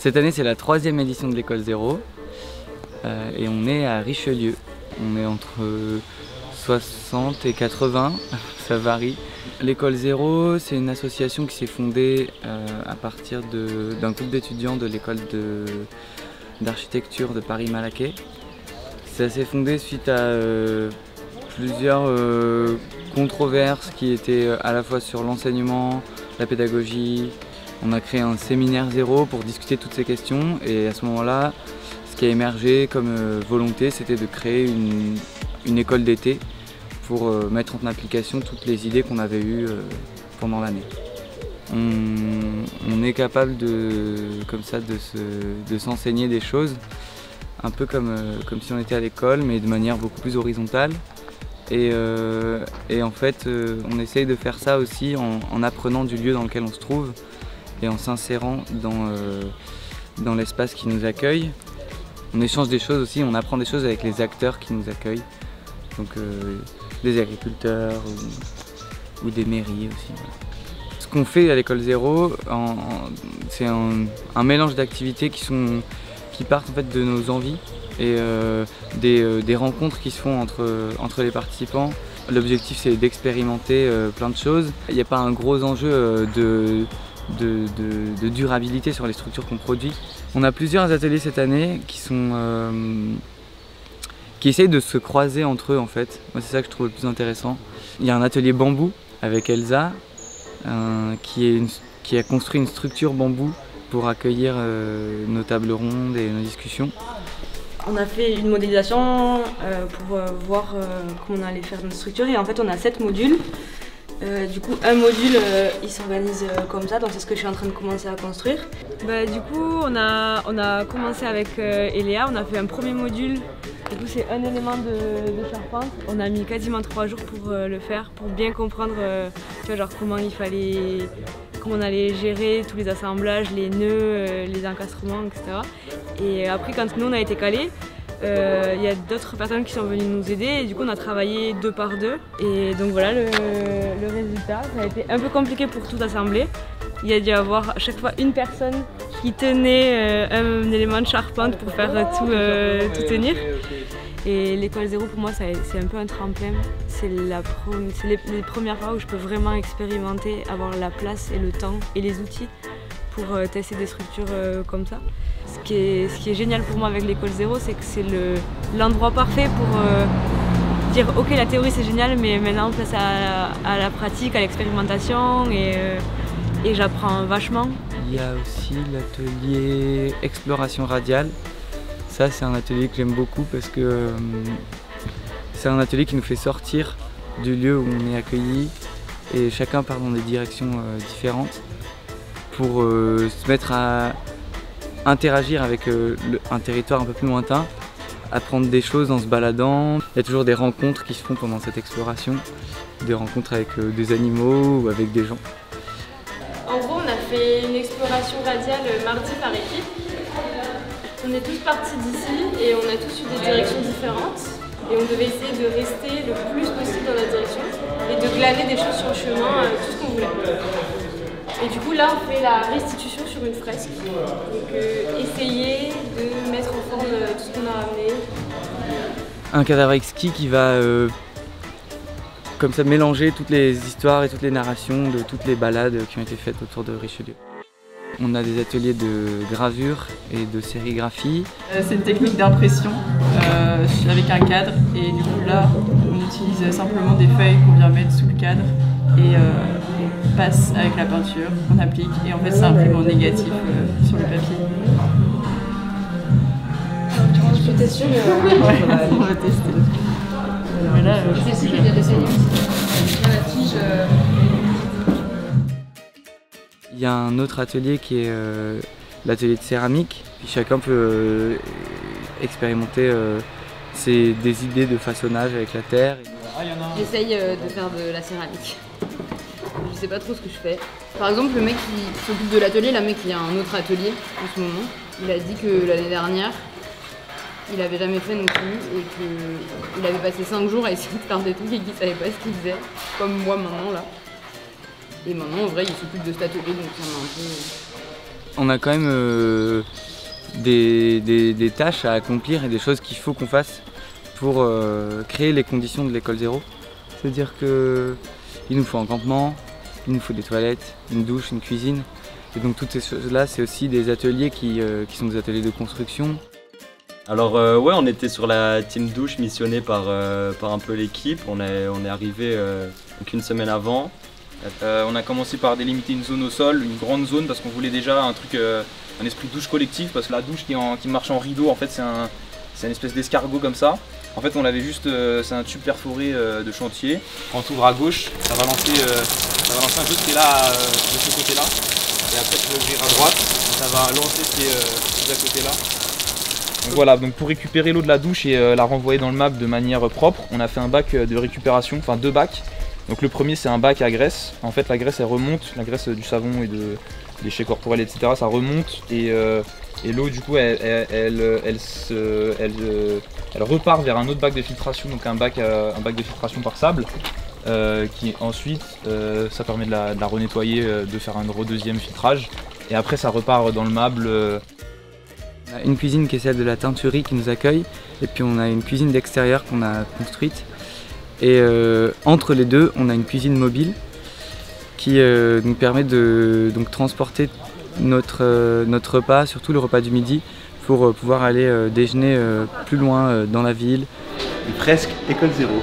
Cette année, c'est la 3e édition de l'école zéro et on est à Richelieu. On est entre 60 et 80, ça varie. L'école zéro, c'est une association qui s'est fondée à partir d'un groupe d'étudiants de l'école d'architecture de Paris-Malaquais. Ça s'est fondé suite à plusieurs controverses qui étaient à la fois sur l'enseignement, la pédagogie. On a créé un séminaire zéro pour discuter de toutes ces questions et à ce moment-là, ce qui a émergé comme volonté, c'était de créer une école d'été pour mettre en application toutes les idées qu'on avait eues pendant l'année. On est capable comme ça de s'enseigner des choses, un peu comme si on était à l'école, mais de manière beaucoup plus horizontale. Et en fait, on essaye de faire ça aussi en apprenant du lieu dans lequel on se trouve et en s'insérant dans l'espace qui nous accueille. On échange des choses aussi, on apprend des choses avec les acteurs qui nous accueillent, donc des agriculteurs ou des mairies aussi. Ce qu'on fait à l'école zéro, c'est un mélange d'activités qui partent en fait de nos envies et des rencontres qui se font entre les participants. L'objectif, c'est d'expérimenter plein de choses. Il n'y a pas un gros enjeu de durabilité sur les structures qu'on produit. On a plusieurs ateliers cette année qui essayent de se croiser entre eux en fait. Moi, c'est ça que je trouve le plus intéressant. Il y a un atelier bambou avec Elsa qui a construit une structure bambou pour accueillir nos tables rondes et nos discussions. On a fait une modélisation pour voir comment on allait faire notre structure et en fait on a 7 modules. Du coup, un module, il s'organise comme ça, donc c'est ce que je suis en train de commencer à construire. Du coup, on a commencé avec Eléa, on a fait un premier module. Du coup, c'est un élément de charpente. On a mis quasiment 3 jours pour le faire, pour bien comprendre tu vois, genre comment on allait gérer tous les assemblages, les nœuds, les encastrements, etc. Et après, quand nous on a été calés, il y a d'autres personnes qui sont venues nous aider et du coup on a travaillé 2 par 2 et donc voilà le résultat. Ça a été un peu compliqué pour tout assembler. Il y a dû avoir à chaque fois une personne qui tenait un élément de charpente pour faire tout tenir. Et l'école zéro pour moi c'est un peu un tremplin. C'est les premières fois où je peux vraiment expérimenter, avoir la place et le temps et les outils pour tester des structures comme ça. Ce qui est génial pour moi avec l'école zéro, c'est que c'est l'endroit parfait pour dire ok, la théorie c'est génial, mais maintenant place à la pratique, à l'expérimentation et j'apprends vachement. Il y a aussi l'atelier exploration radiale. Ça, c'est un atelier que j'aime beaucoup parce que c'est un atelier qui nous fait sortir du lieu où on est accueilli et chacun part dans des directions différentes pour se mettre à interagir avec un territoire un peu plus lointain, apprendre des choses en se baladant. Il y a toujours des rencontres qui se font pendant cette exploration, des rencontres avec des animaux ou avec des gens. En gros, on a fait une exploration radiale mardi par équipe. On est tous partis d'ici et on a tous eu des directions différentes. Et on devait essayer de rester le plus possible dans la direction et de glaner des choses sur le chemin, tout ce qu'on voulait. Et du coup là on fait la restitution sur une fresque. Donc essayer de mettre en forme tout ce qu'on a ramené. Un cadavre exquis qui va comme ça mélanger toutes les histoires et toutes les narrations de toutes les balades qui ont été faites autour de Richelieu. On a des ateliers de gravure et de sérigraphie. C'est une technique d'impression avec un cadre et du coup là on utilise simplement des feuilles qu'on vient mettre sous le cadre et on passe avec la peinture, on applique et en fait ça imprime en négatif sur le papier. Je peux tester ouais, on va tester. Voilà, c'est celui qui vient d'essayer aussi. La tige. Il y a un autre atelier qui est l'atelier de céramique. Puis chacun peut expérimenter des idées de façonnage avec la terre. J'essaye de faire de la céramique. Je sais pas trop ce que je fais. Par exemple, le mec qui s'occupe de l'atelier, il y a un autre atelier en ce moment. Il a dit que l'année dernière, il avait jamais fait non plus et qu'il avait passé 5 jours à essayer de faire des trucs et qu'il savait pas ce qu'il faisait, comme moi maintenant là. Et maintenant, en vrai, il s'occupe de cet atelier, donc ça m'a un peu On a quand même des tâches à accomplir et des choses qu'il faut qu'on fasse pour créer les conditions de l'école zéro. C'est-à-dire qu'il nous faut un campement, il nous faut des toilettes, une douche, une cuisine. Et donc toutes ces choses-là, c'est aussi des ateliers qui sont des ateliers de construction. Alors ouais, on était sur la team douche missionnée par un peu l'équipe. On est arrivé donc une semaine avant. On a commencé par délimiter une zone au sol, une grande zone, parce qu'on voulait déjà un truc, un esprit de douche collectif, parce que la douche qui marche en rideau, en fait c'est une espèce d'escargot comme ça. En fait on l'avait juste, c'est un tube perforé de chantier. Quand tu ouvres à gauche, ça va lancer un peu ce qui est là, de ce côté-là. Et après tu peux ouvrir à droite, ça va lancer ce qui est à côté-là. Donc voilà, donc pour récupérer l'eau de la douche et la renvoyer dans le MAP de manière propre, on a fait un bac de récupération, enfin 2 bacs. Donc le premier c'est un bac à graisse. En fait la graisse elle remonte, la graisse du savon et de déchets corporels etc. Ça remonte et l'eau du coup elle repart vers un autre bac de filtration, donc un bac de filtration par sable. Qui ensuite ça permet de la renettoyer, de faire un deuxième filtrage et après ça repart dans le meuble. On a une cuisine qui est celle de la teinturerie qui nous accueille et puis on a une cuisine d'extérieur qu'on a construite et entre les deux on a une cuisine mobile qui nous permet de transporter notre repas, surtout le repas du midi, pour pouvoir aller déjeuner plus loin dans la ville. Et presque école zéro.